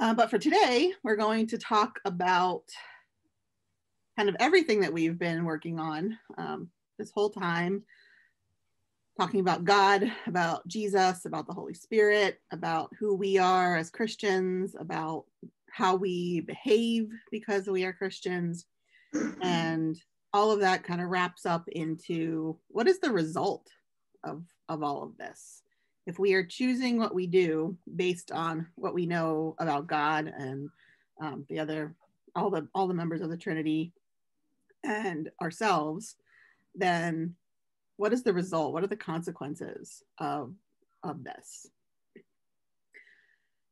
But for today, we're going to talk about kind of everything that we've been working on this whole time, talking about God, about Jesus, about the Holy Spirit, about who we are as Christians, about how we behave because we are Christians. And all of that kind of wraps up into what is the result of all of this. If we are choosing what we do based on what we know about God and all the members of the Trinity and ourselves, then what is the result? What are the consequences of this?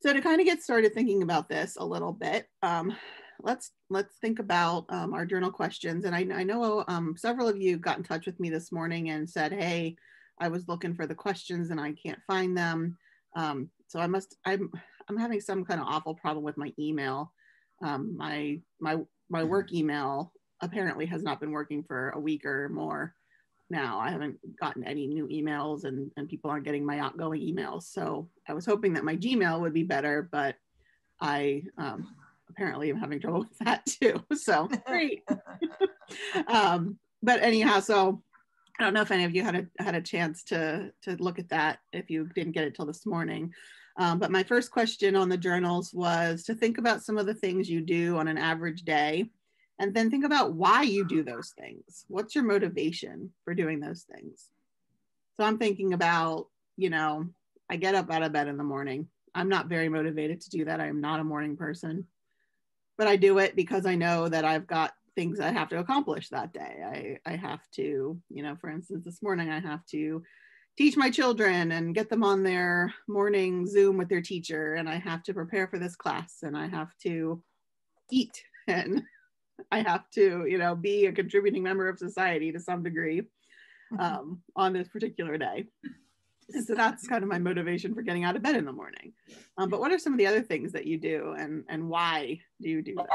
So to kind of get started thinking about this a little bit, let's think about our journal questions. And I know several of you got in touch with me this morning and said, hey, I was looking for the questions and I can't find them. So I'm having some kind of awful problem with my email. My work email apparently has not been working for a week or more now. I haven't gotten any new emails and people aren't getting my outgoing emails. So I was hoping that my Gmail would be better, but I apparently am having trouble with that too. So great. But anyhow, so I don't know if any of you had a chance to look at that if you didn't get it till this morning. But my first question on the journals was to think about some of the things you do on an average day, and then think about why you do those things. What's your motivation for doing those things? So I'm thinking about, I get up out of bed in the morning. I'm not very motivated to do that. I am not a morning person, but I do it because I know that I've got things I have to accomplish that day. I have to, for instance, this morning I have to teach my children and get them on their morning Zoom with their teacher, and I have to prepare for this class, and I have to eat, and I have to, be a contributing member of society to some degree on this particular day. And so that's kind of my motivation for getting out of bed in the morning. But what are some of the other things that you do, and why do you do them?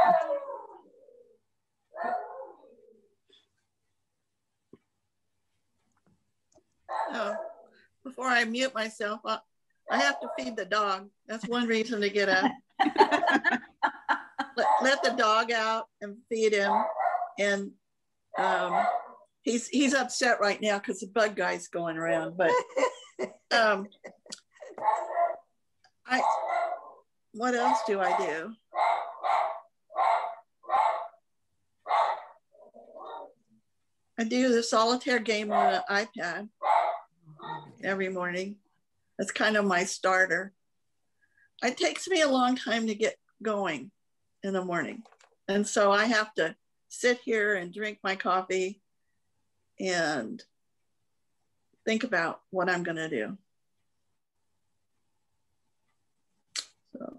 Before I mute myself, I have to feed the dog. That's one reason to get up. let the dog out and feed him. And he's upset right now because the bug guy's going around. But what else do I do? I do the solitaire game on an iPad every morning. That's kind of my starter. It takes me a long time to get going in the morning. And so I have to sit here and drink my coffee and think about what I'm going to do. So.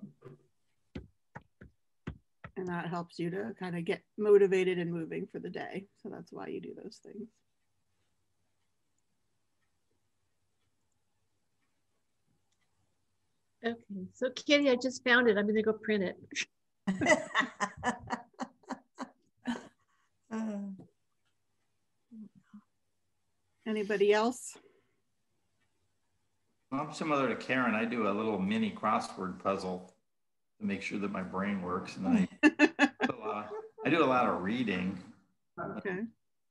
And that helps you to kind of get motivated and moving for the day. So that's why you do those things. Okay, so Kitty, I just found it. I'm going to go print it. Anybody else? I'm similar to Karen. I do a little mini crossword puzzle to make sure that my brain works. And I do a lot of reading. Okay.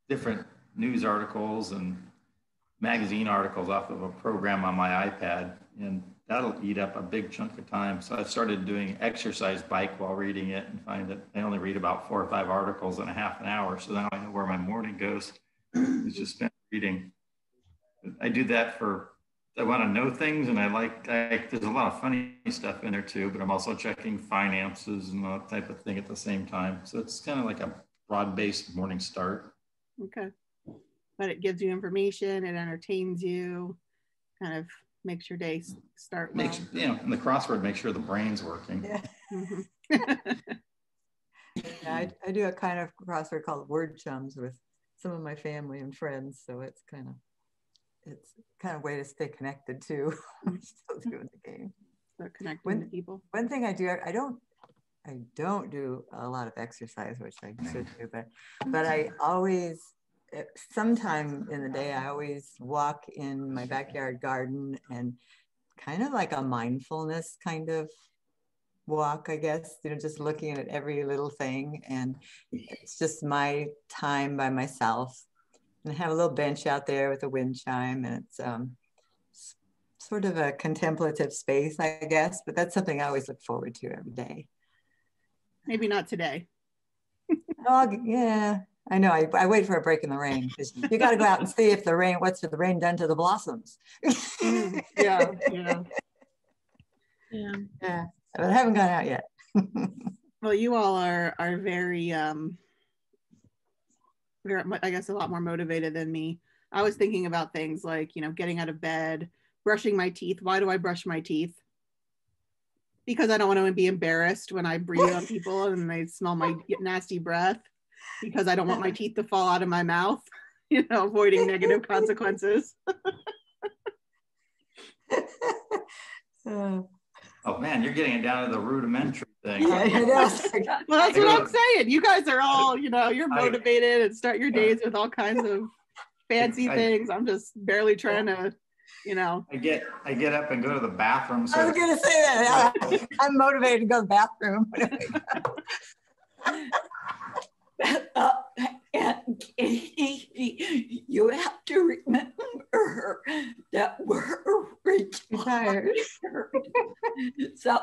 Different news articles and magazine articles off of a program on my iPad. And that'll eat up a big chunk of time. So I've started doing exercise bike while reading it and find that I only read about 4 or 5 articles in a half an hour. So now I know where my morning goes. It's just spent reading. I do that I want to know things, and there's a lot of funny stuff in there too, but I'm also checking finances and that type of thing at the same time. So it's kind of like a broad-based morning start. Okay. But it gives you information, it entertains you, kind of makes your day start well. And the crossword makes sure the brain's working. Yeah. Mm-hmm. Yeah, I do a kind of crossword called Word Chums with some of my family and friends. So it's kind of a way to stay connected too. I'm still doing the game. Start connecting to people. One thing I do, I don't do a lot of exercise, which I should do, but I always, sometime in the day, I always walk in my backyard garden, and kind of like a mindfulness kind of walk, I guess, just looking at every little thing. And it's just my time by myself. And I have a little bench out there with a wind chime, and it's sort of a contemplative space, I guess, but that's something I always look forward to every day. Maybe not today. Oh, yeah, I know. I wait for a break in the rain, because you got to go out and see if the rain, what's the rain done to the blossoms. Yeah. But I haven't gone out yet. Well, you all are very, I guess, a lot more motivated than me. I was thinking about things like, getting out of bed, brushing my teeth. Why do I brush my teeth? Because I don't want to be embarrassed when I breathe on people and they smell my nasty breath. Because I don't want my teeth to fall out of my mouth, avoiding negative consequences. Oh man, you're getting it down to the rudimentary thing. Yeah, well, that's what I'm saying. You guys are all, you're motivated and start your days with all kinds of fancy things. I'm just barely trying to, I get up and go to the bathroom. So I was gonna say that. I'm motivated to go to the bathroom. And Katie, you have to remember that we're retired. So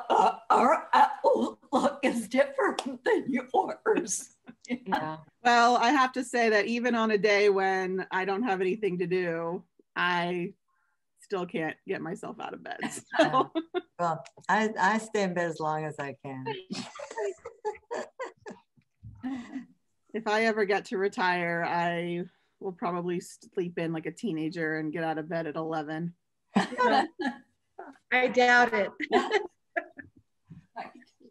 our outlook is different than yours. Yeah. Well, I have to say that even on a day when I don't have anything to do, I still can't get myself out of bed. So. Well, I stay in bed as long as I can. If I ever get to retire, I will probably sleep in like a teenager and get out of bed at 11. I doubt it.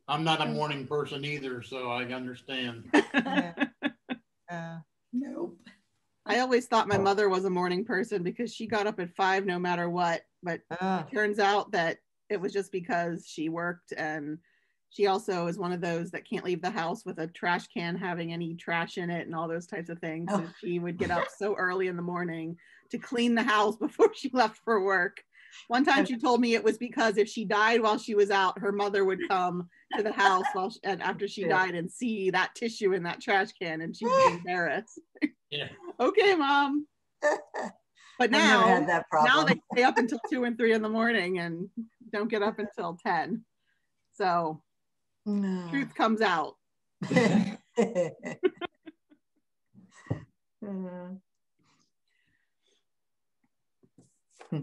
I'm not a morning person either, so I understand. Nope. I always thought my mother was a morning person because she got up at 5 no matter what, but it turns out that it was just because she worked, and she also is one of those that can't leave the house with a trash can having any trash in it and all those types of things. So she would get up so early in the morning to clean the house before she left for work. One time she told me it was because if she died while she was out, her mother would come to the house and after she died and see that tissue in that trash can, and she'd be embarrassed. Yeah. Okay, Mom. But now they stay up until 2 and 3 in the morning and don't get up until 10. So truth comes out.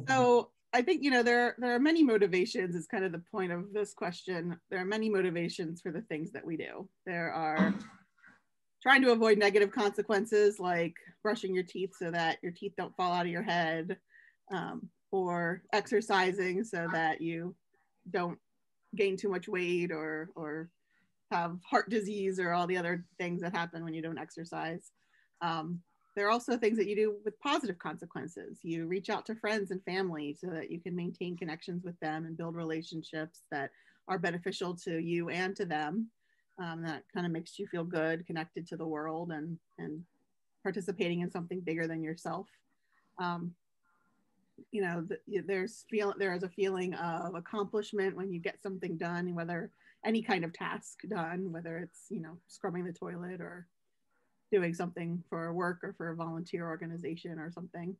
So I think, there are many motivations is kind of the point of this question. There are many motivations for the things that we do. There are trying to avoid negative consequences, like brushing your teeth so that your teeth don't fall out of your head, or exercising so that you don't gain too much weight or have heart disease or all the other things that happen when you don't exercise. There are also things that you do with positive consequences. You reach out to friends and family so that you can maintain connections with them and build relationships that are beneficial to you and to them. That kind of makes you feel good, connected to the world, and participating in something bigger than yourself. There is a feeling of accomplishment when you get something done, whether any kind of task done, whether it's, scrubbing the toilet or doing something for work or for a volunteer organization or something.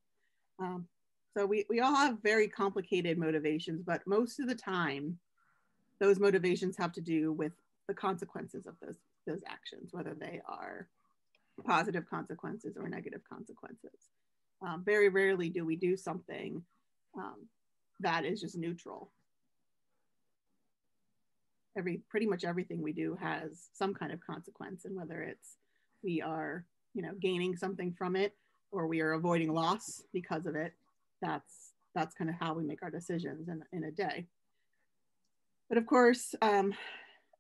So we all have very complicated motivations, but most of the time, those motivations have to do with the consequences of those actions, whether they are positive consequences or negative consequences. Very rarely do we do something that is just neutral. Pretty much everything we do has some kind of consequence, and whether it's we are, gaining something from it or we are avoiding loss because of it, that's kind of how we make our decisions in a day. But of course,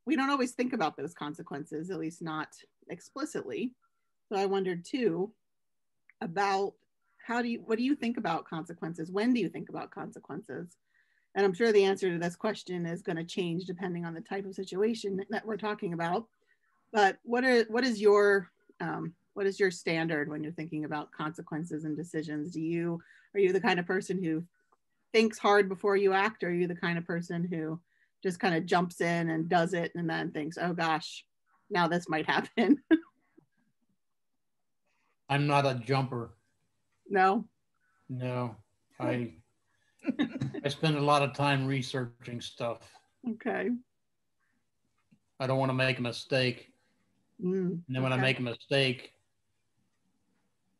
we don't always think about those consequences, at least not explicitly. So I wondered too about what do you think about consequences? When do you think about consequences? And I'm sure the answer to this question is going to change depending on the type of situation that we're talking about. But what is your standard when you're thinking about consequences and decisions? Are you the kind of person who thinks hard before you act, or are you the kind of person who just kind of jumps in and does it and then thinks, oh gosh, now this might happen. I'm not a jumper. No? No, I spend a lot of time researching stuff. Okay. I don't want to make a mistake. And then when I make a mistake,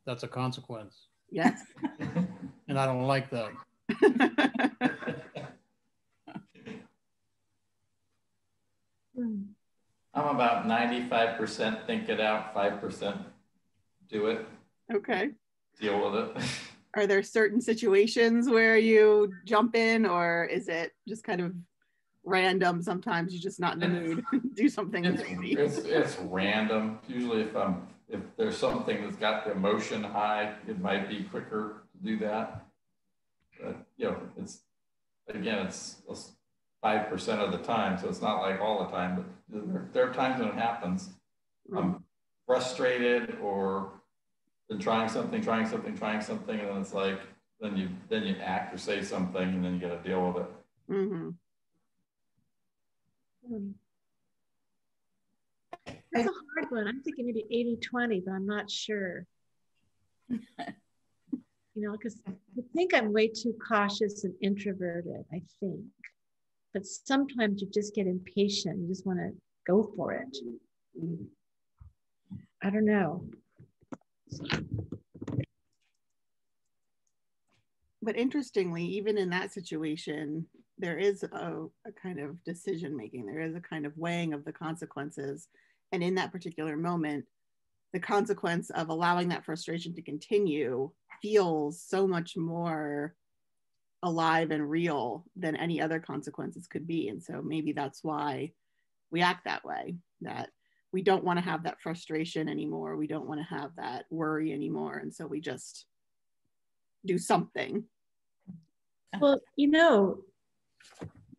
that's a consequence. Yes. And I don't like that. I'm about 95% think it out, 5% do it. Okay. Deal with it. Are there certain situations where you jump in, or is it just kind of random? Sometimes you're just not in the mood to do something. It's random. Usually if there's something that's got the emotion high, it might be quicker to do that. But it's 5% of the time, so it's not like all the time, but there are times when it happens. I'm frustrated or been trying something, and then it's like, then you act or say something, and then you got to deal with it. Mm-hmm. That's a hard one. I'm thinking maybe 80-20, but I'm not sure. Because I think I'm way too cautious and introverted, I think. But sometimes you just get impatient. You just want to go for it. I don't know. But interestingly, even in that situation, there is a kind of decision making. There is a kind of weighing of the consequences. And in that particular moment, the consequence of allowing that frustration to continue feels so much more alive and real than any other consequences could be. And so maybe that's why we act that way, that we don't want to have that frustration anymore. We don't want to have that worry anymore. And so we just do something. Well,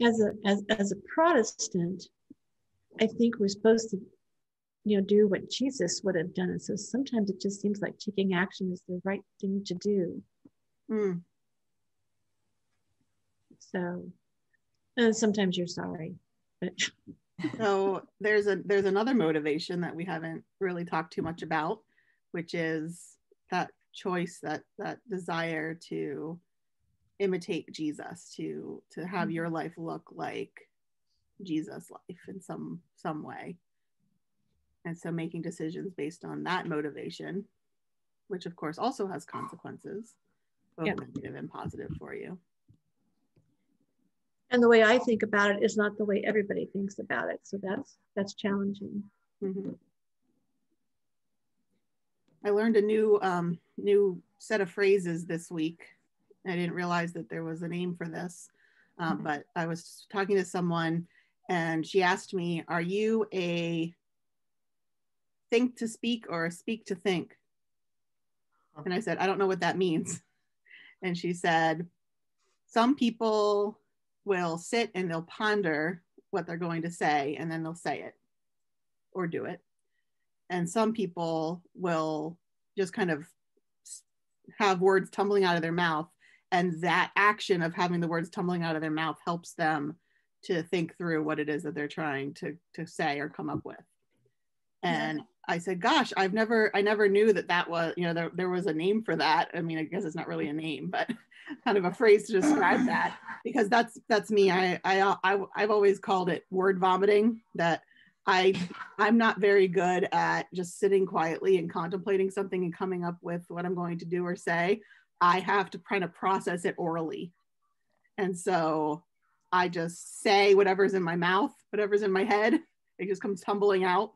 as a Protestant, I think we're supposed to, do what Jesus would have done. And so sometimes it just seems like taking action is the right thing to do. So, and sometimes you're sorry. But so there's another motivation that we haven't really talked too much about, which is that choice, that desire to imitate Jesus, to have your life look like Jesus' life in some way. And so making decisions based on that motivation, which of course also has consequences, both negative and positive for you. And the way I think about it is not the way everybody thinks about it. So that's challenging. Mm-hmm. I learned a new set of phrases this week. I didn't realize that there was a name for this, but I was talking to someone and she asked me, are you a think to speak or a speak to think? And I said, I don't know what that means. And she said, some people will sit and they'll ponder what they're going to say and then they'll say it or do it. And some people will just kind of have words tumbling out of their mouth, and that action of having the words tumbling out of their mouth helps them to think through what it is that they're trying to say or come up with. And I said, gosh, I never knew that was, there was a name for that. I mean, I guess it's not really a name, but kind of a phrase to describe that, because that's me. I've always called it word vomiting, that I'm not very good at just sitting quietly and contemplating something and coming up with what I'm going to do or say. I have to kind of process it orally. And so I just say whatever's in my mouth, whatever's in my head, it just comes tumbling out.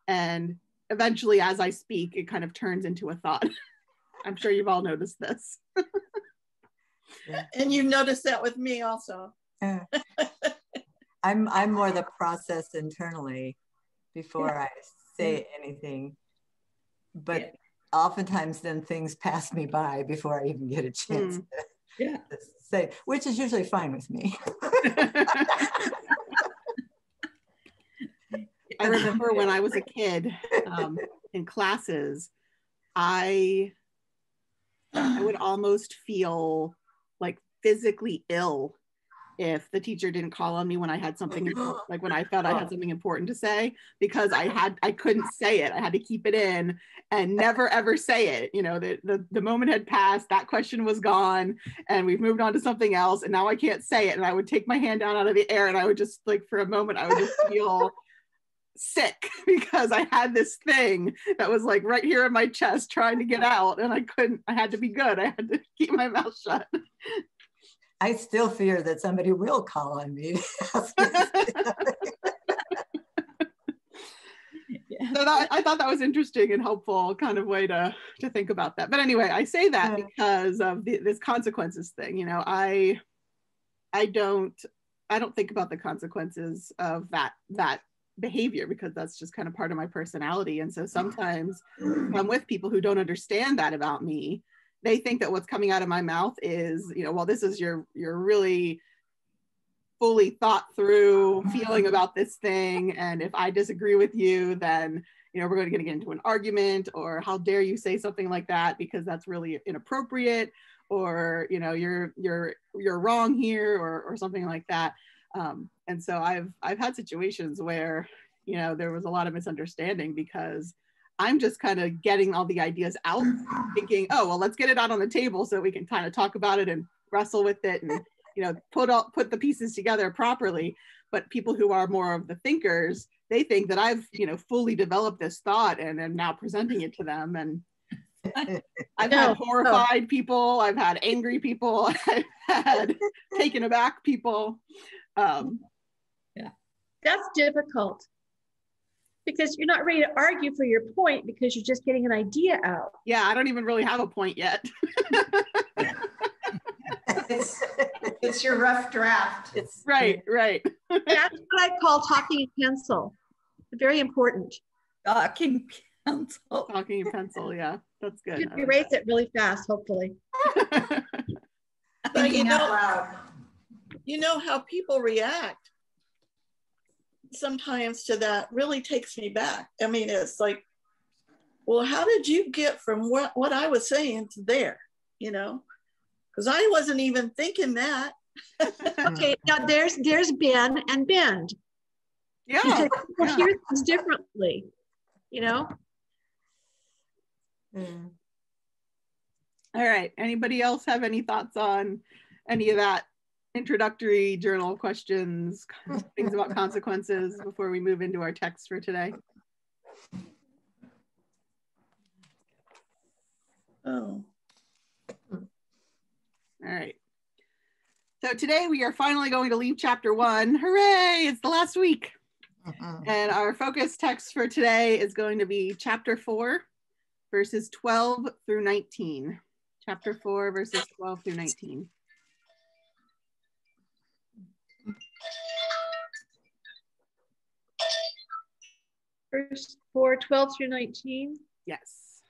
And eventually, as I speak, it kind of turns into a thought. I'm sure you've all noticed this. And you noticed that with me also. I'm more the process internally before I say anything. But oftentimes then things pass me by before I even get a chance to say, which is usually fine with me. I remember when I was a kid in classes, I would almost feel like physically ill if the teacher didn't call on me when I had something like when I felt I had something important to say, because I couldn't say it. I had to keep it in and never ever say it. You know, the moment had passed, that question was gone, and we've moved on to something else, and now I can't say it. And I would take my hand down out of the air, and I would just, like, for a moment, I would just feel sick because I had this thing that was like right here in my chest trying to get out, and I couldn't. I had to be good. I had to keep my mouth shut. I still fear that somebody will call on me. So I thought that was interesting and helpful kind of way to think about that. But anyway, I say that because of this consequences thing. You know, I don't think about the consequences of that behavior, because that's just kind of part of my personality. And so sometimes I'm with people who don't understand that about me. They think that what's coming out of my mouth is, you know, well, this is your really fully thought through feeling about this thing. And if I disagree with you, then, you know, we're going to get into an argument, or how dare you say something like that, because that's really inappropriate, or, you know, you're wrong here, or something like that. And so I've had situations where, you know, there was a lot of misunderstanding because I'm just kind of getting all the ideas out, thinking, oh, well, let's get it out on the table so we can kind of talk about it and wrestle with it and, you know, put the pieces together properly. But people who are more of the thinkers, they think that I've, you know, fully developed this thought and am now presenting it to them. And I've had horrified people, I've had angry people, I've had taken aback people. Yeah, that's difficult, because you're not ready to argue for your point because you're just getting an idea out. Yeah, I don't even really have a point yet. It's your rough draft. It's right. That's what I call talking in pencil. Very important. Talking pencil. Talking in pencil, yeah, that's good. You erase it really fast, hopefully. But you know how people react sometimes to that really takes me back. I mean, it's like, well, how did you get from what I was saying to there, you know? Because I wasn't even thinking that. Okay, now there's bend and bend. Yeah. Because people hear things differently, you know? All right, anybody else have any thoughts on any of that introductory journal questions, things about consequences before we move into our text for today? Oh. All right. So today we are finally going to leave chapter 1. Hooray, it's the last week. And our focus text for today is going to be chapter 4, verses 12 through 19. Chapter 4, verses 12 through 19. Verse 4, 12 through 19. Yes.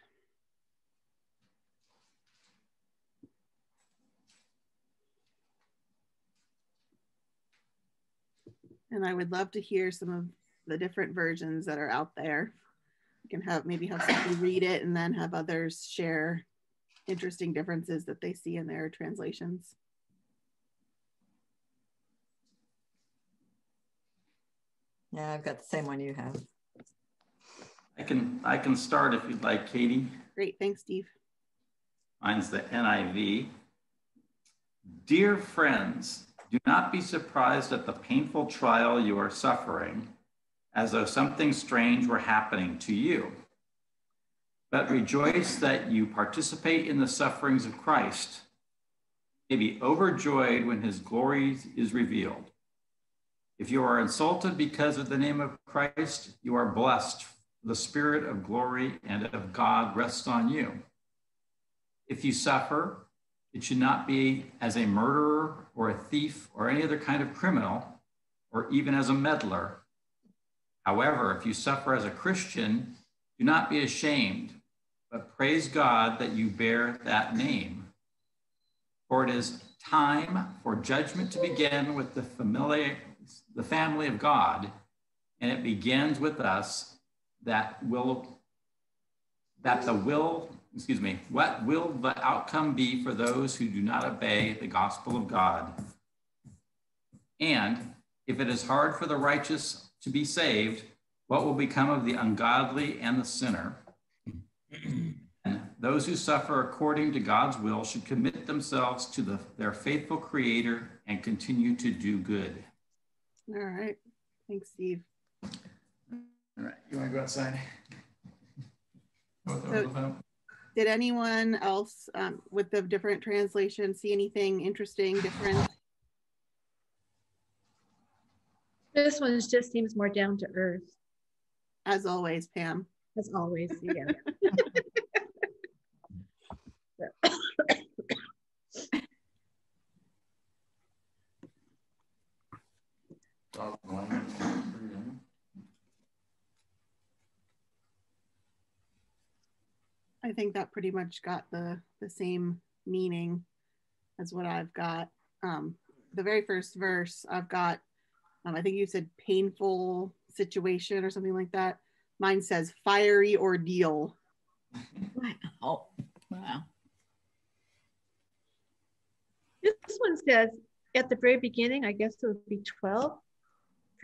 And I would love to hear some of the different versions that are out there. We can maybe have somebody read it and then have others share interesting differences that they see in their translations. Yeah, I've got the same one you have. I can start if you'd like, Katie. Great, thanks, Steve. Mine's the NIV. Dear friends, do not be surprised at the painful trial you are suffering, as though something strange were happening to you. But rejoice that you participate in the sufferings of Christ, may be overjoyed when his glory is revealed. If you are insulted because of the name of Christ, you are blessed. The Spirit of glory and of God rests on you. If you suffer, it should not be as a murderer or a thief or any other kind of criminal, or even as a meddler. However, if you suffer as a Christian, do not be ashamed, but praise God that you bear that name. For it is time for judgment to begin with the family of God, and it begins with us. What will the outcome be for those who do not obey the gospel of God? And if it is hard for the righteous to be saved, what will become of the ungodly and the sinner? And those who suffer according to God's will should commit themselves to their faithful Creator and continue to do good. All right. Thanks, Steve. All right. You want to go outside? So, did anyone else with the different translations see anything interesting, different? This one just seems more down to earth. As always, Pam. As always, yeah. I think that pretty much got the same meaning as what I've got. The very first verse I've got, I think you said painful situation or something like that. Mine says fiery ordeal. Oh, wow. This one says at the very beginning, I guess it would be 12.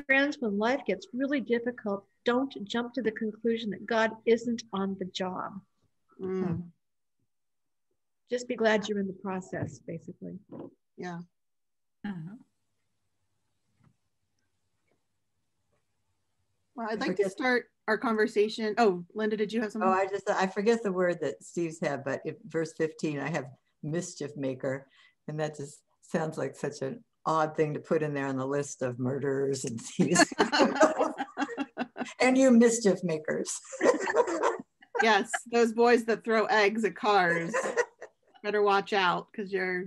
Friends, when life gets really difficult, don't jump to the conclusion that God isn't on the job. Just be glad you're in the process, basically. Yeah. Well, I'd like to start our conversation. Oh, Linda, did you have something? Oh, I forget the word that Steve's had, but verse 15, I have mischief maker. And that just sounds like such an odd thing to put in there on the list of murderers and thieves. And you mischief makers. Yes, those boys that throw eggs at cars. Better watch out because you're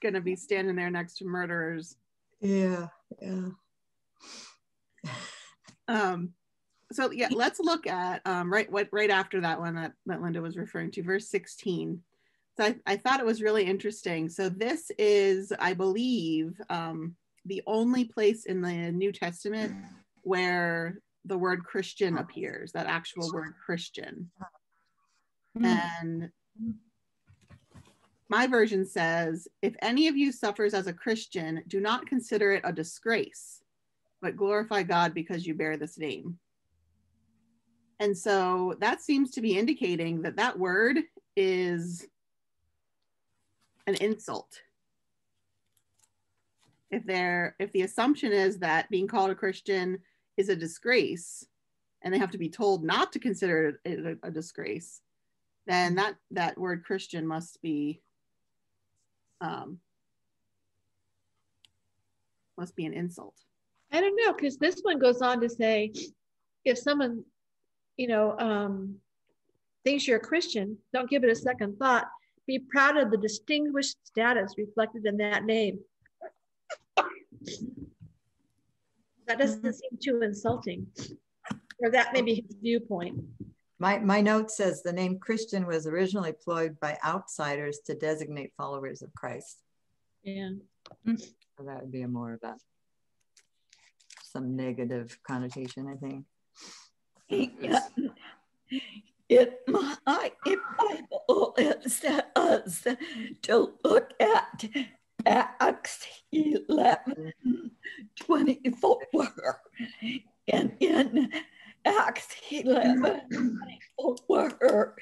going to be standing there next to murderers. Yeah. So yeah, let's look at right after that one that Linda was referring to, verse 16. So I thought it was really interesting. So this is, I believe, the only place in the New Testament where the word Christian appears, that actual word Christian. And my version says, if any of you suffers as a Christian, do not consider it a disgrace, but glorify God because you bear this name. And so that seems to be indicating that that word is an insult. If the assumption is that being called a Christian is a disgrace and they have to be told not to consider it a disgrace, then that word Christian must be an insult. I don't know, because this one goes on to say, if someone, thinks you're a Christian, don't give it a second thought. Be proud of the distinguished status reflected in that name. That doesn't seem too insulting, or that may be his viewpoint. My note says the name Christian was originally employed by outsiders to designate followers of Christ. Yeah. So that would be more about some negative connotation, I think. Yeah. In my Bible, it says to look at Acts 11:24. And in Acts 11:24,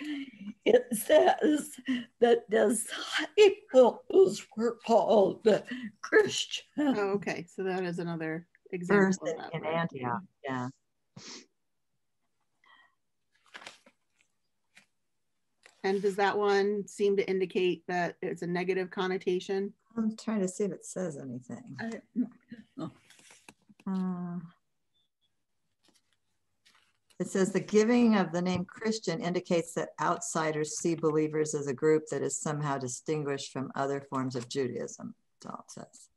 it says that disciples were called Christians. Oh, okay, so that is another example First of that in word. Antioch, yeah. And does that one seem to indicate that it's a negative connotation? I'm trying to see if it says anything. It says the giving of the name Christian indicates that outsiders see believers as a group that is somehow distinguished from other forms of Judaism. That's all it says.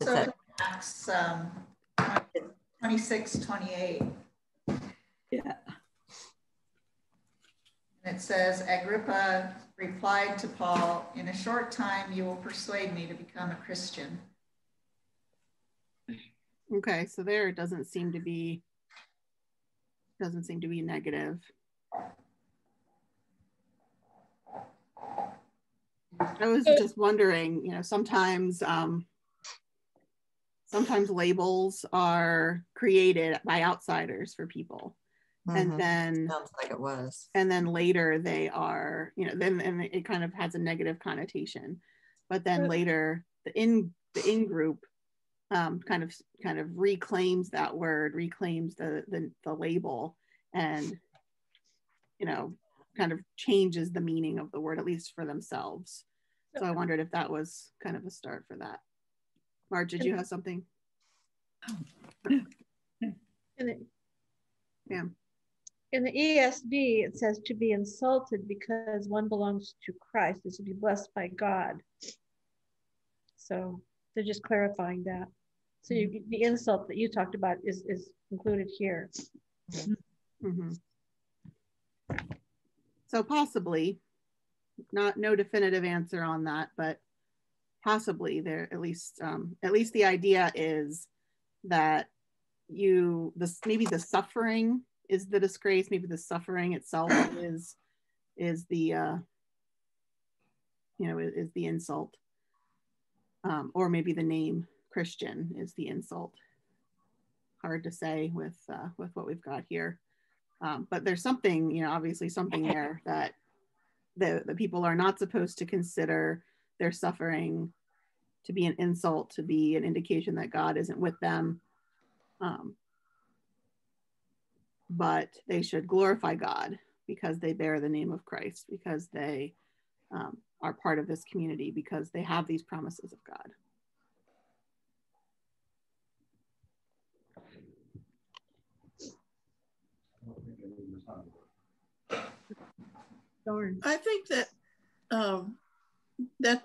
Okay. Also, Acts 26:28. Yeah. And it says, Agrippa replied to Paul, in a short time, you will persuade me to become a Christian. Okay, so there it doesn't seem to be negative. I was just wondering, sometimes labels are created by outsiders for people. And then sounds like it was. And then later they are, then and it kind of has a negative connotation. But then later the in group kind of reclaims that word, reclaims the label, and kind of changes the meaning of the word, at least for themselves. So I wondered if that was kind of a start for that. Marge, did you have something? Yeah. In the ESV, it says to be insulted because one belongs to Christ is to be blessed by God. So they're just clarifying that. So the insult that you talked about is included here. Mm-hmm. So possibly, no definitive answer on that, but possibly there at least the idea is that maybe the suffering is the disgrace, maybe the suffering itself is the is the insult, or maybe the name Christian is the insult. Hard to say with what we've got here, but there's something, obviously something there that the people are not supposed to consider their suffering to be an insult, to be an indication that God isn't with them. But they should glorify God because they bear the name of Christ, because they are part of this community, because they have these promises of God. Darn. I think that that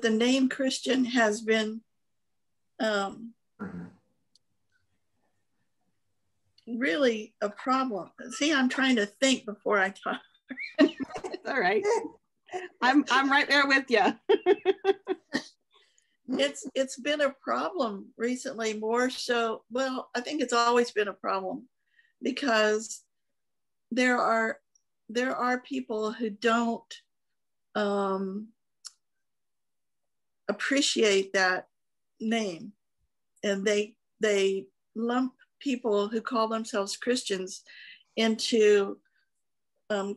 the name Christian has been really a problem. See, I'm trying to think before I talk. All right. I'm right there with you. It's been a problem recently, more so. Well, I think it's always been a problem because there are people who don't appreciate that name, and they lump people who call themselves Christians into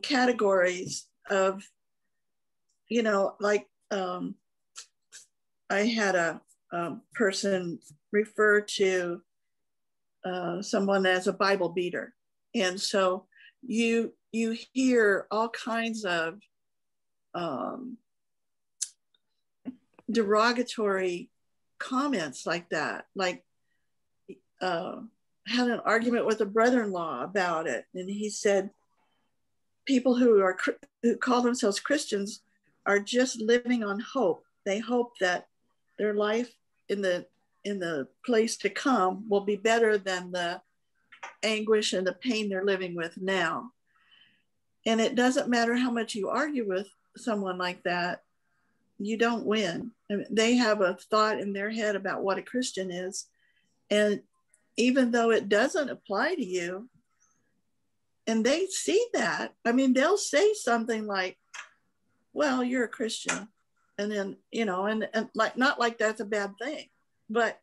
categories of, like I had a person refer to someone as a Bible beater. And so you hear all kinds of derogatory comments like that. Like had an argument with a brother-in-law about it, and he said people who call themselves Christians are just living on hope. They hope that their life in the place to come will be better than the anguish and the pain they're living with now. And it doesn't matter how much you argue with someone like that, you don't win. I mean, they have a thought in their head about what a Christian is, and even though it doesn't apply to you, and they see that, I mean, they'll say something like, well, you're a Christian. And then, and like, not like that's a bad thing, but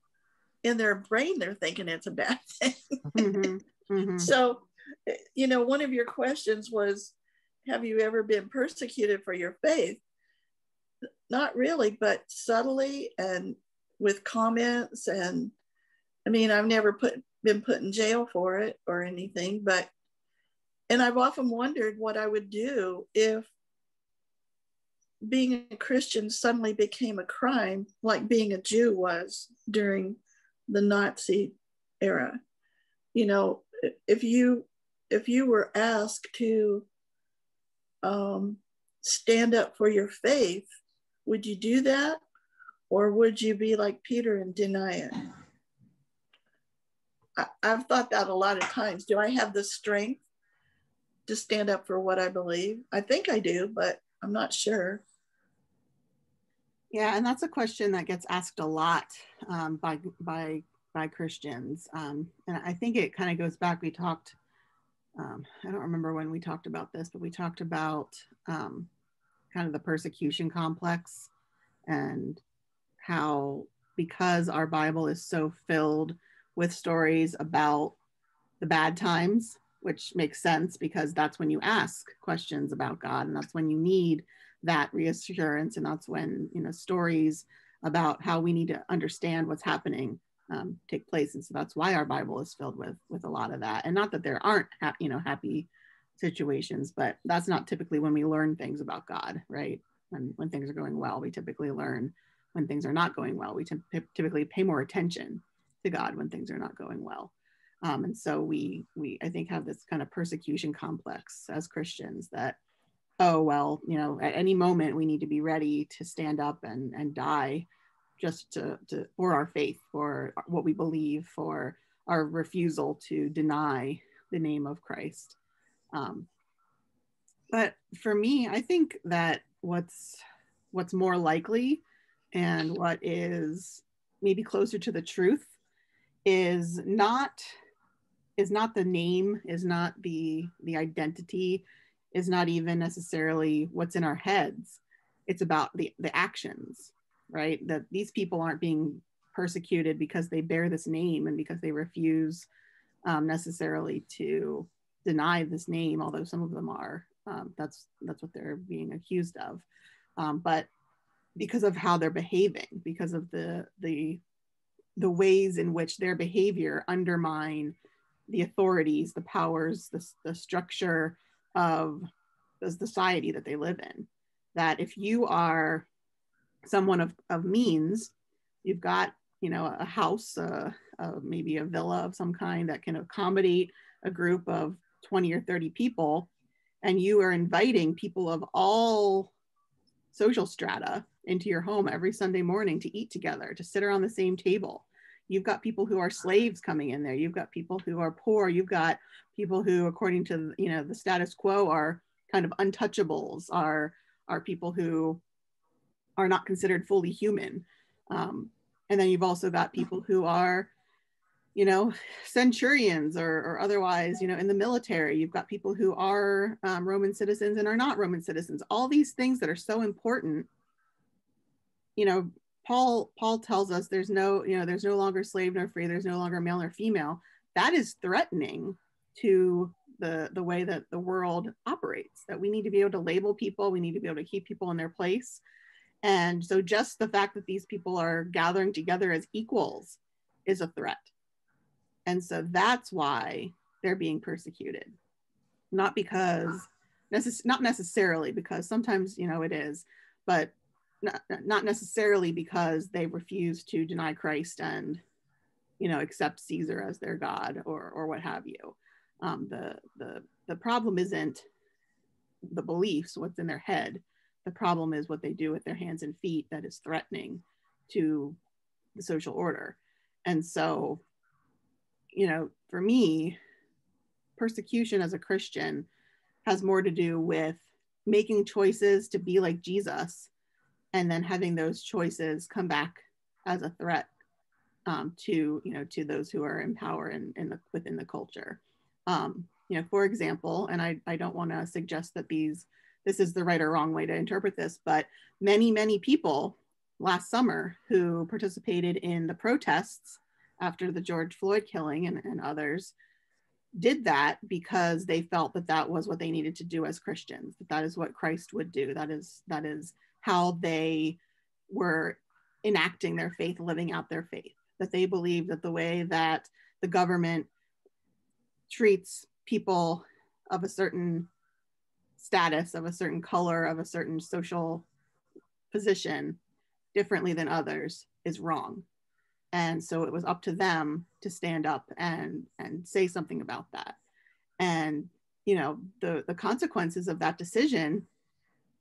in their brain, they're thinking it's a bad thing. Mm-hmm. Mm-hmm. So, one of your questions was, have you ever been persecuted for your faith? Not really, but subtly and with comments. And I mean, I've never been put in jail for it or anything, and I've often wondered what I would do if being a Christian suddenly became a crime, like being a Jew was during the Nazi era. If you were asked to stand up for your faith, would you do that? Or would you be like Peter and deny it? I've thought that a lot of times. Do I have the strength to stand up for what I believe? I think I do, but I'm not sure. Yeah, and that's a question that gets asked a lot by Christians, and I think it kind of goes back. We talked I don't remember when we talked about this, but we talked about kind of the persecution complex, and how, because our Bible is so filled with stories about the bad times, which makes sense because that's when you ask questions about God, and that's when you need that reassurance, and that's when, you know, stories about how we need to understand what's happening take place. And so that's why our Bible is filled with a lot of that. And not that there aren't happy situations, but that's not typically when we learn things about God, right? When things are going well, we typically learn. When things are not going well, we typically pay more attention to God when things are not going well. And so we I think have this kind of persecution complex as Christians that, oh, well, you know, at any moment we need to be ready to stand up and die just for our faith, for what we believe, for our refusal to deny the name of Christ. But for me, I think that what's more likely and what is maybe closer to the truth is not the name, is not the identity, is not even necessarily what's in our heads. It's about the actions, right? That these people aren't being persecuted because they bear this name and because they refuse necessarily to deny this name, although some of them are. That's what they're being accused of. But because of how they're behaving, because of the ways in which their behavior undermine the authorities, the powers, the structure of the society that they live in. That if you are someone of means, you've got, you know, a house, maybe a villa of some kind that can accommodate a group of 20 or 30 people, and you are inviting people of all social strata into your home every Sunday morning to eat together, to sit around the same table. You've got people who are slaves coming in there. You've got people who are poor. You've got people who, according to, you know, the status quo, are kind of untouchables, are people who are not considered fully human. And then you've also got people who are, you know, centurions or otherwise, you know, in the military. You've got people who are Roman citizens and are not Roman citizens. All these things that are so important. You know, Paul tells us there's no longer slave nor free, there's no longer male nor female. That is threatening to the way that the world operates, that we need to be able to label people, we need to be able to keep people in their place. And so just the fact that these people are gathering together as equals is a threat. And so that's why they're being persecuted. Not necessarily because sometimes, you know, it is, but not necessarily because they refuse to deny Christ and, you know, accept Caesar as their God or what have you. The problem isn't the beliefs, what's in their head. The problem is what they do with their hands and feet that is threatening to the social order. And so, you know, for me, persecution as a Christian has more to do with making choices to be like Jesus, and then having those choices come back as a threat to those who are in power within the culture. You know, for example, and I don't want to suggest that this is the right or wrong way to interpret this, but many people last summer who participated in the protests after the George Floyd killing and others did that because they felt that was what they needed to do as Christians, that is what Christ would do. That is how they were enacting their faith, living out their faith, that they believed that the way that the government treats people of a certain status, of a certain color, of a certain social position differently than others is wrong. And so it was up to them to stand up and say something about that. And, you know, the consequences of that decision,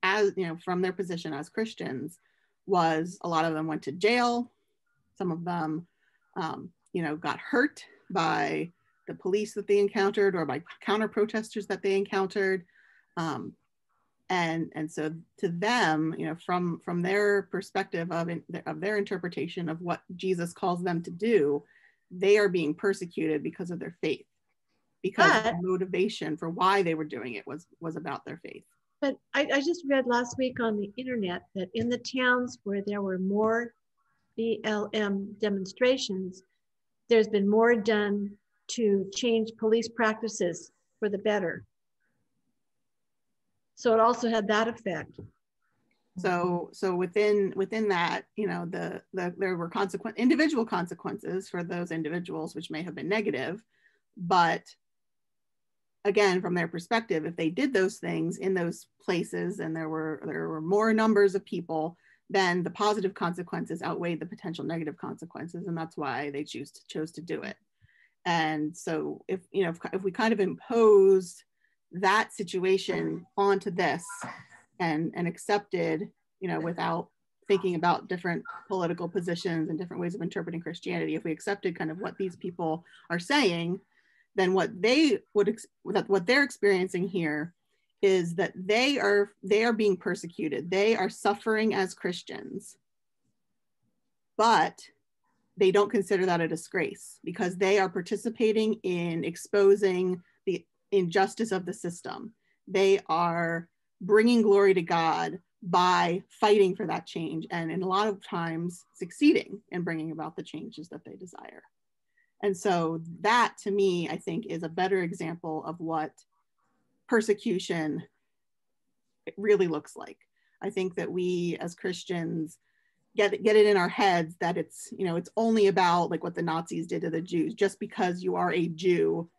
as, you know, from their position as Christians, was a lot of them went to jail. Some of them, you know, got hurt by the police that they encountered or by counter protesters that they encountered. And so to them, you know, from their perspective of their interpretation of what Jesus calls them to do, they are being persecuted because of their faith. because the motivation for why they were doing it was about their faith. But I just read last week on the internet that in the towns where there were more BLM demonstrations, there's been more done to change police practices for the better. So it also had that effect. So within that, you know, there were individual consequences for those individuals, which may have been negative, but again, from their perspective, if they did those things in those places and there were more numbers of people, then the positive consequences outweighed the potential negative consequences, and that's why they chose to do it. And so if we kind of imposed that situation onto this and accepted, you know, without thinking about different political positions and different ways of interpreting Christianity, if we accepted kind of what these people are saying, then what they're experiencing here is that they are being persecuted. They are suffering as Christians, but they don't consider that a disgrace because they are participating in exposing the injustice of the system. They are bringing glory to God by fighting for that change, and in a lot of times succeeding in bringing about the changes that they desire. And so that, to me, I think is a better example of what persecution really looks like. I think that we as Christians get it in our heads that it's, you know, it's only about like what the Nazis did to the Jews. Just because you are a Jew,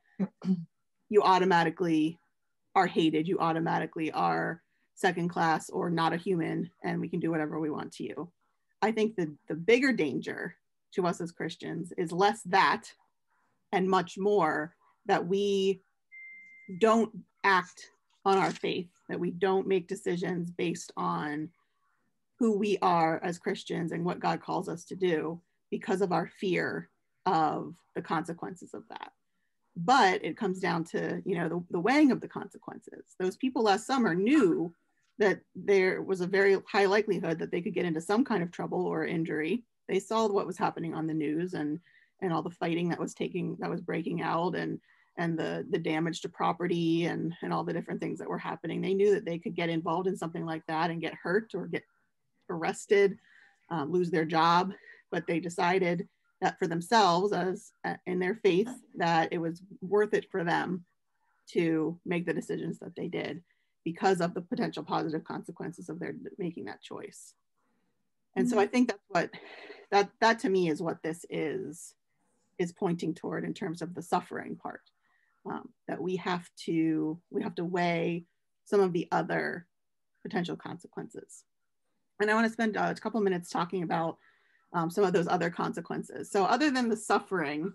you automatically are hated, you automatically are second class or not a human, and we can do whatever we want to you. I think the bigger danger to us as Christians is less that and much more that we don't act on our faith, that we don't make decisions based on who we are as Christians and what God calls us to do because of our fear of the consequences of that. But it comes down to, you know, the weighing of the consequences. Those people last summer knew that there was a very high likelihood that they could get into some kind of trouble or injury. They saw what was happening on the news and all the fighting that was breaking out and the damage to property and all the different things that were happening. They knew that they could get involved in something like that and get hurt or get arrested, lose their job, but they decided that for themselves, as in their faith, that it was worth it for them to make the decisions that they did because of the potential positive consequences of their making that choice. And so I think that's that to me is what this is pointing toward in terms of the suffering part, that we have to weigh some of the other potential consequences. And I want to spend a couple minutes talking about some of those other consequences. So other than the suffering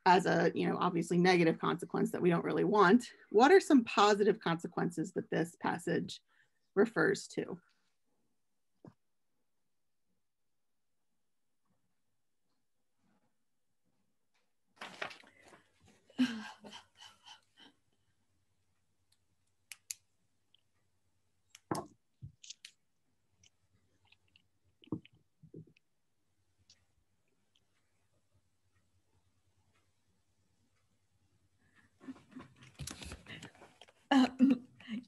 as a, you know, obviously negative consequence that we don't really want, what are some positive consequences that this passage refers to?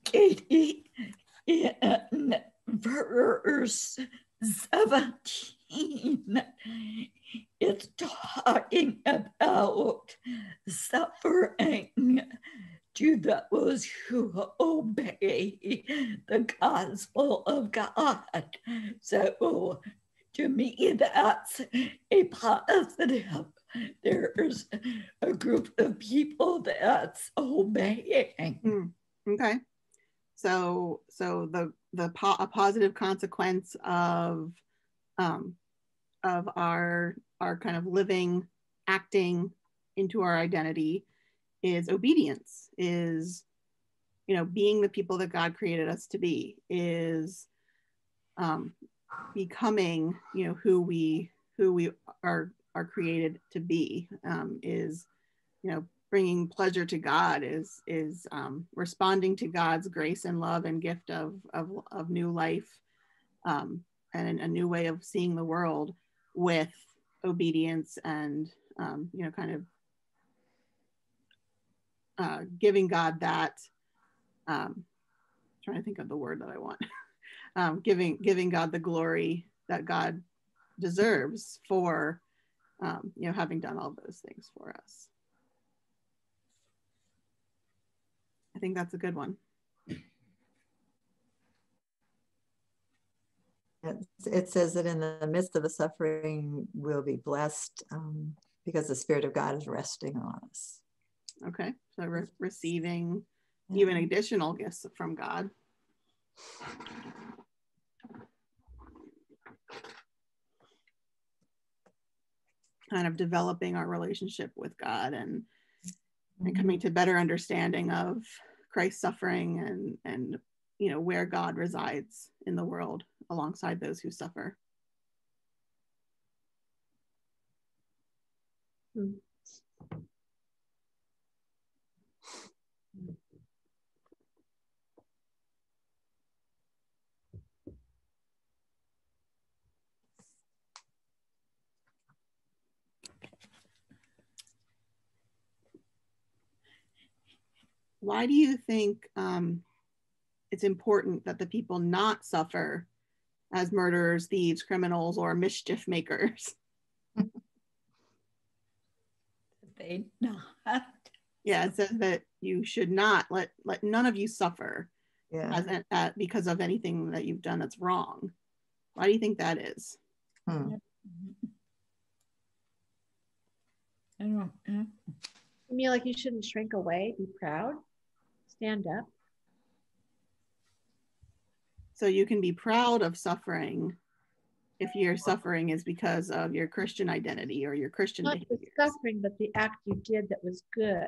Katie, in verse 17, it's talking about suffering to those who obey the gospel of God. So to me, that's a positive. There's a group of people that's obeying. Okay. So a positive consequence of our kind of living, acting into our identity is obedience, is, you know, being the people that God created us to be, is becoming, you know, who we are created to be, is, you know, bringing pleasure to God, is responding to God's grace and love and gift of new life, and a new way of seeing the world with obedience and, you know, kind of giving God that, trying to think of the word that I want, giving God the glory that God deserves for, you know, having done all those things for us. I think that's a good one. It says that in the midst of the suffering, we'll be blessed because the Spirit of God is resting on us. Okay, so receiving even additional gifts from God. Kind of developing our relationship with God and coming to better understanding of Christ's suffering and you know, where God resides in the world alongside those who suffer. Why do you think it's important that the people not suffer as murderers, thieves, criminals, or mischief makers? They not. Yeah, it says that you should not let none of you suffer because of anything that you've done that's wrong. Why do you think that is? I don't know. You mean like you shouldn't shrink away, be proud, stand up? So you can be proud of suffering if your suffering is because of your Christian identity or your Christian Not behavior. the suffering, but the act you did that was good.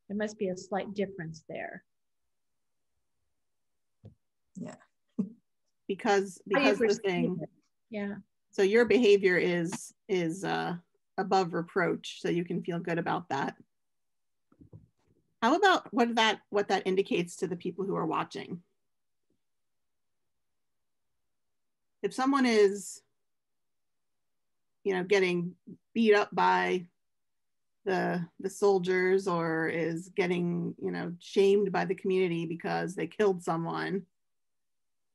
There must be a slight difference there. Yeah. Because the thing. Yeah. So your behavior is above reproach, so you can feel good about that. How about what that indicates to the people who are watching? If someone is, you know, getting beat up by the soldiers or is getting, you know, shamed by the community because they killed someone,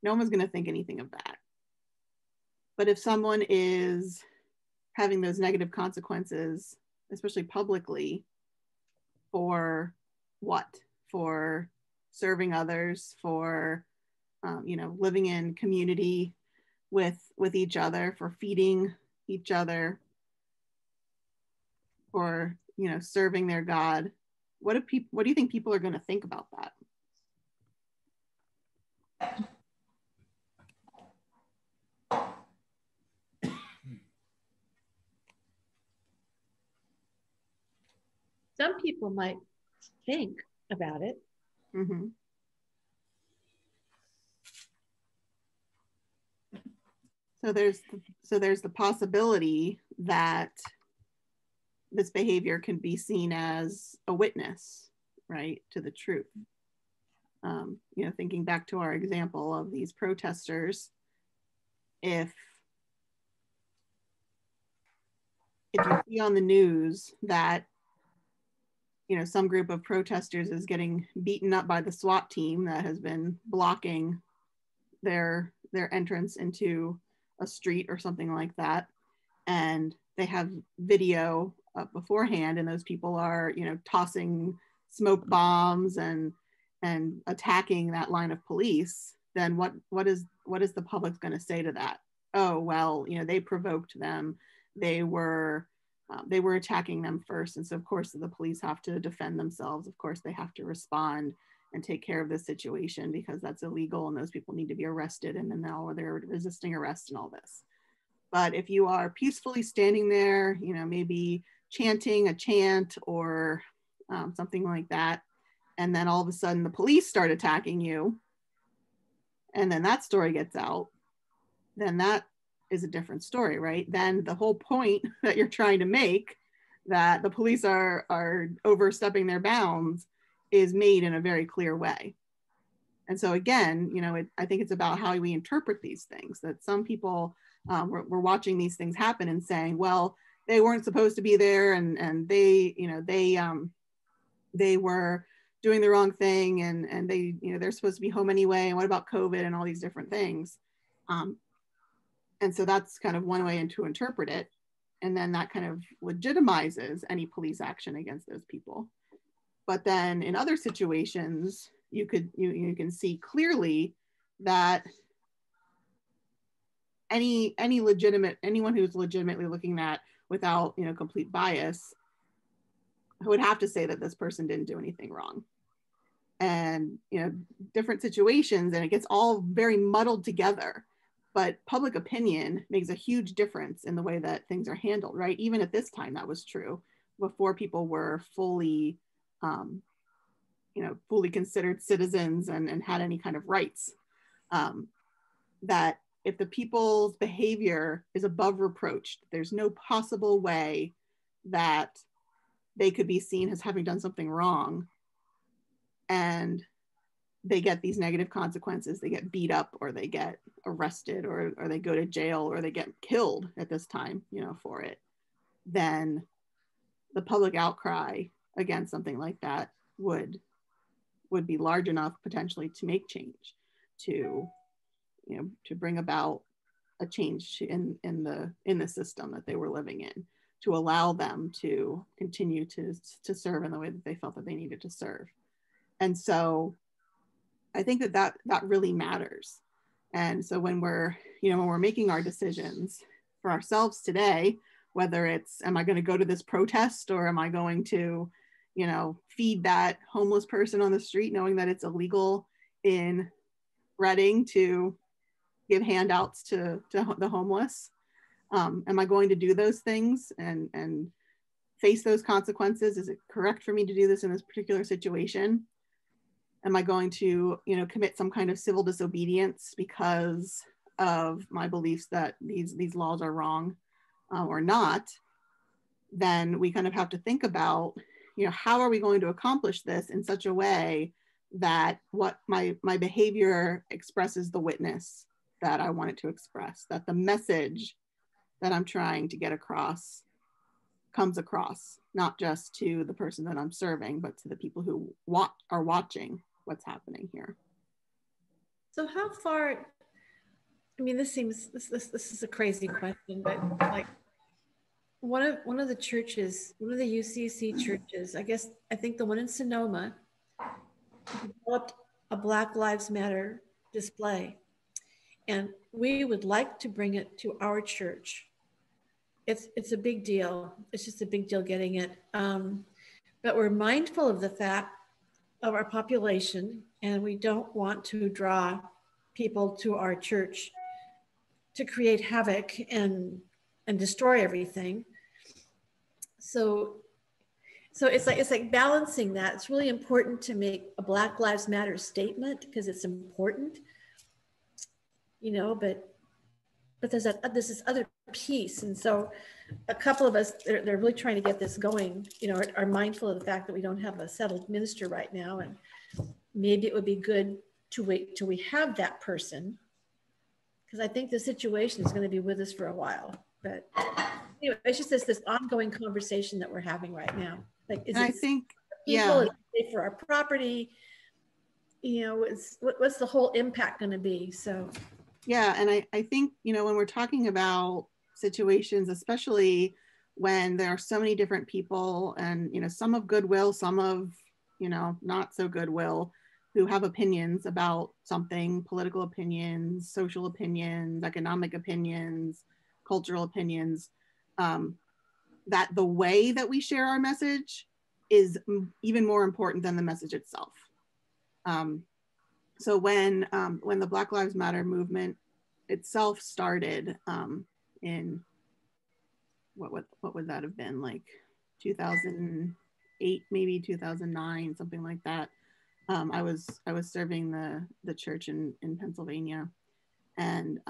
no one's going to think anything of that. But if someone is having those negative consequences, especially publicly, for what? For serving others, for you know, living in community with each other, for feeding each other, for, you know, serving their God. What do you think people are going to think about that? Some people might think about it. Mm-hmm. So there's the possibility that this behavior can be seen as a witness, right, to the truth. You know, thinking back to our example of these protesters, if you see on the news that, you know, some group of protesters is getting beaten up by the SWAT team that has been blocking their entrance into a street or something like that, and they have video beforehand, and those people are, you know, tossing smoke bombs and attacking that line of police, then what is the public going to say to that? Oh, well, you know, they provoked them, they were attacking them first, and so of course the police have to defend themselves, of course they have to respond and take care of the situation because that's illegal and those people need to be arrested, and then now they're resisting arrest and all this. But if you are peacefully standing there, you know, maybe chanting a chant or something like that, and then all of a sudden the police start attacking you, and then that story gets out, then that is a different story, right? Then the whole point that you're trying to make, that the police are overstepping their bounds, is made in a very clear way. And so again, you know, I think it's about how we interpret these things, that some people were watching these things happen and saying, well, they weren't supposed to be there, and they, you know, they were doing the wrong thing, and they, you know, they're supposed to be home anyway, and what about COVID and all these different things. And so that's kind of one way to interpret it. And then that kind of legitimizes any police action against those people. But then in other situations, you can see clearly that anyone who's legitimately looking at without, you know, complete bias would have to say that this person didn't do anything wrong. And, you know, different situations, and it gets all very muddled together. But public opinion makes a huge difference in the way that things are handled, right? Even at this time, that was true before people were fully, you know, fully considered citizens and had any kind of rights. That if the people's behavior is above reproach, there's no possible way that they could be seen as having done something wrong, and they get these negative consequences. They get beat up, or they get arrested, or they go to jail, or they get killed at this time, you know, for it. Then the public outcry against something like that would be large enough potentially to make change, to, you know, to bring about a change in the system that they were living in, to allow them to continue to serve in the way that they felt that they needed to serve. And so I think that really matters. And so when we're making our decisions for ourselves today, whether it's, am I going to go to this protest, or am I going to, you know, feed that homeless person on the street, knowing that it's illegal in Reading to give handouts to the homeless? Am I going to do those things and face those consequences? Is it correct for me to do this in this particular situation? Am I going to, you know, commit some kind of civil disobedience because of my beliefs that these laws are wrong, or not? Then we kind of have to think about, you know, how are we going to accomplish this in such a way that what my behavior expresses the witness that I want it to express, that the message that I'm trying to get across comes across, not just to the person that I'm serving, but to the people who are watching what's happening here. So how far, I mean, this is a crazy question, but like one of the churches, one of the UCC churches, I think the one in Sonoma, developed a Black Lives Matter display. And we would like to bring it to our church. It's a big deal. It's just a big deal getting it. But we're mindful of the fact of our population, and we don't want to draw people to our church to create havoc and destroy everything. So it's like balancing that. It's really important to make a Black Lives Matter statement because it's important, you know, but there's this other piece. And so a couple of us, they're really trying to get this going, you know, are mindful of the fact that we don't have a settled minister right now. And maybe it would be good to wait till we have that person, because I think the situation is going to be with us for a while. But anyway, it's just this ongoing conversation that we're having right now. Like, is it people, yeah, is it for our property? You know, what's the whole impact going to be? So yeah, and I think, you know, when we're talking about situations, especially when there are so many different people, and, you know, some of goodwill, some of, you know, not so goodwill, who have opinions about something, political opinions, social opinions, economic opinions, cultural opinions, that the way that we share our message is even more important than the message itself. So when the Black Lives Matter movement itself started in what would that have been, like 2008, maybe 2009, something like that. I was serving the church in Pennsylvania, and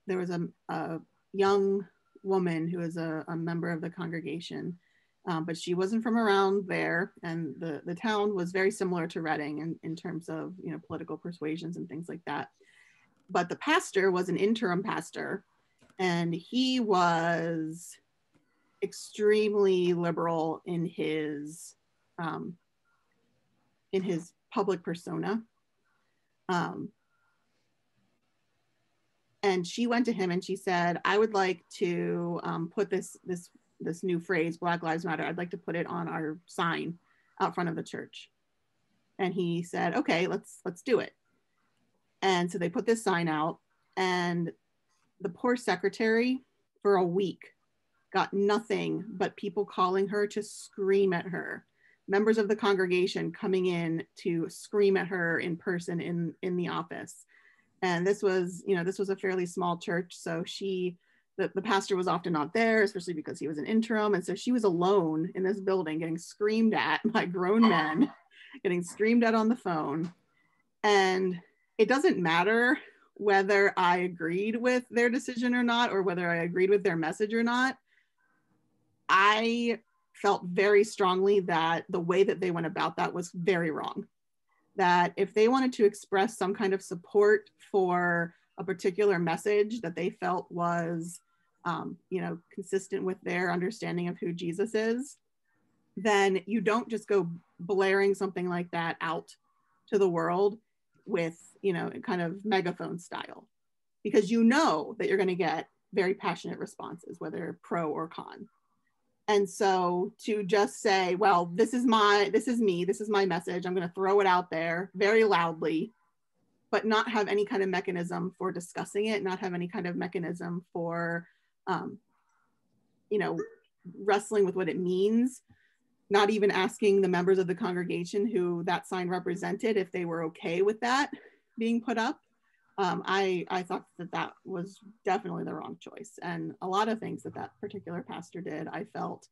there was a young woman who was a member of the congregation, but she wasn't from around there, and the town was very similar to Reading in terms of, you know, political persuasions and things like that. But the pastor was an interim pastor, and he was extremely liberal in his public persona. And she went to him and she said, I would like to put this new phrase, Black Lives Matter, I'd like to put it on our sign out front of the church. And he said, okay, let's do it. And so they put this sign out, and the poor secretary for a week got nothing but people calling her to scream at her. Members of the congregation coming in to scream at her in person in the office. And this was a fairly small church. So the pastor was often not there, especially because he was an interim. And so she was alone in this building getting screamed at by grown men, getting screamed at on the phone. And it doesn't matter whether I agreed with their decision or not, or whether I agreed with their message or not. I felt very strongly that the way that they went about that was very wrong. That if they wanted to express some kind of support for a particular message that they felt was, consistent with their understanding of who Jesus is, then you don't just go blaring something like that out to the world with, kind of megaphone style, because you know that you're going to get very passionate responses, whether pro or con. And so to just say, well, this is my message, I'm going to throw it out there very loudly, but not have any kind of mechanism for discussing it, not have any kind of mechanism for, wrestling with what it means, not even asking the members of the congregation who that sign represented if they were okay with that being put up. I thought that was definitely the wrong choice. And a lot of things that particular pastor did, I felt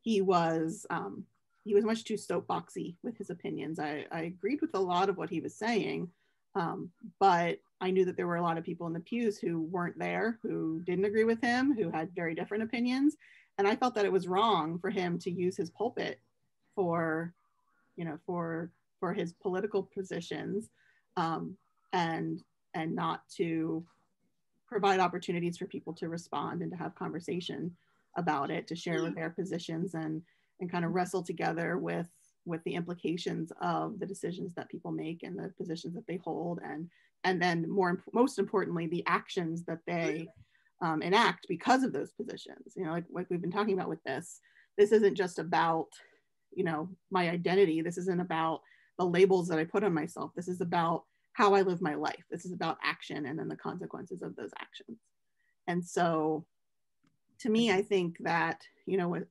he was much too soapboxy with his opinions. I agreed with a lot of what he was saying, but I knew that there were a lot of people in the pews who weren't there, who didn't agree with him, who had very different opinions. And I felt that it was wrong for him to use his pulpit for his political positions, and not to provide opportunities for people to respond and to have conversation about it, to share their positions and kind of wrestle together with the implications of the decisions that people make and the positions that they hold, and then most importantly, the actions that they enact because of those positions. Like we've been talking about with this isn't just about, my identity. This isn't about the labels that I put on myself. This is about how I live my life. This is about action and then the consequences of those actions. And so to me, I think that,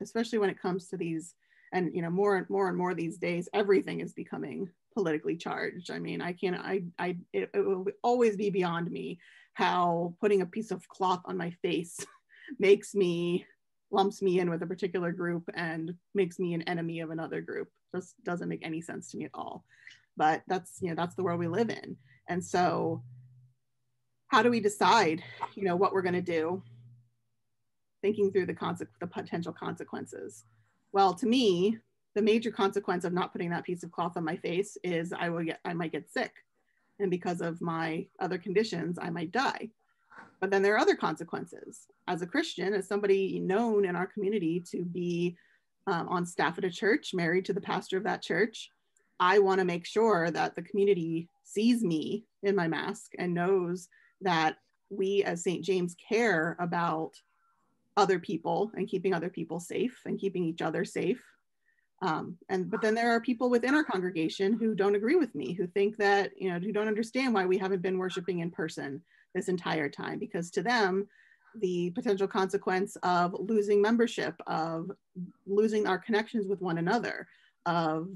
especially when it comes to these, and, more and more these days, everything is becoming politically charged. I mean, it will always be beyond me how putting a piece of cloth on my face lumps me in with a particular group and makes me an enemy of another group. Just doesn't make any sense to me at all. But that's the world we live in. And so how do we decide, what we're going to do, thinking through the potential consequences? Well, to me, the major consequence of not putting that piece of cloth on my face is I might get sick. And because of my other conditions, I might die. But then there are other consequences. As a Christian, as somebody known in our community to be on staff at a church, married to the pastor of that church, I want to make sure that the community sees me in my mask and knows that we as St. James care about other people and keeping other people safe and keeping each other safe. But then there are people within our congregation who don't agree with me, who think that, who don't understand why we haven't been worshiping in person this entire time, because to them, the potential consequence of losing membership, of losing our connections with one another, of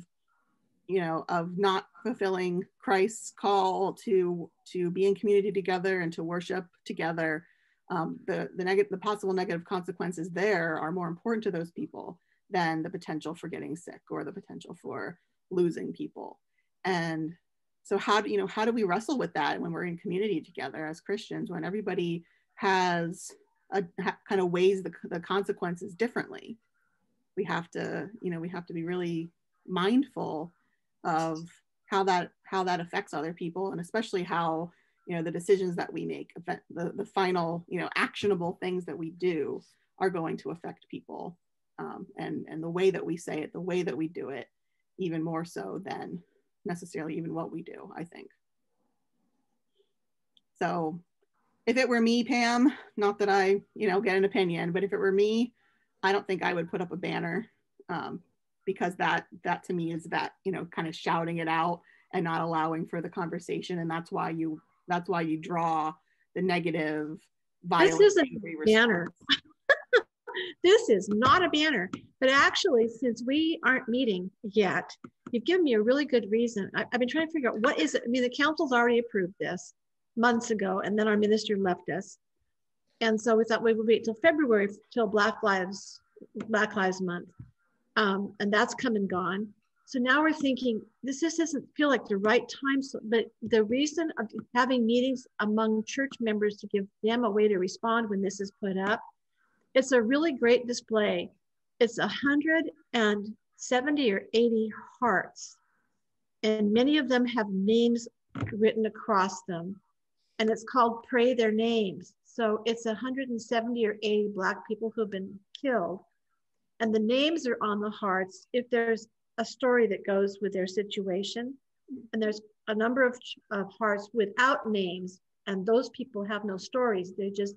not fulfilling Christ's call to be in community together and to worship together, the possible negative consequences there are more important to those people than the potential for getting sick or the potential for losing people. And so how do we wrestle with that when we're in community together as Christians, when everybody has kind of weighs the consequences differently? We have to be really mindful of how that affects other people, and especially how the decisions that we make, the final actionable things that we do are going to affect people, and the way that we say it, the way that we do it, even more so than necessarily even what we do, I think. So if it were me, Pam, not that I, get an opinion, but if it were me, I don't think I would put up a banner, because that to me is that, kind of shouting it out and not allowing for the conversation. And that's why you draw the negative, violent, this isn't angry a banner. This is not a banner. But actually, since we aren't meeting yet, you've given me a really good reason. I've been trying to figure out what is it. I mean, the council's already approved this months ago, and then our minister left us. And so we thought we would wait till February, till Black Lives Month. And that's come and gone. So now we're thinking, this just doesn't feel like the right time. So, but the reason of having meetings among church members to give them a way to respond when this is put up, it's a really great display. It's 170 or 80 hearts, and many of them have names written across them. And it's called Pray Their Names. So it's 170 or 80 Black people who have been killed. And the names are on the hearts if there's a story that goes with their situation. And there's a number of hearts without names, and those people have no stories. They just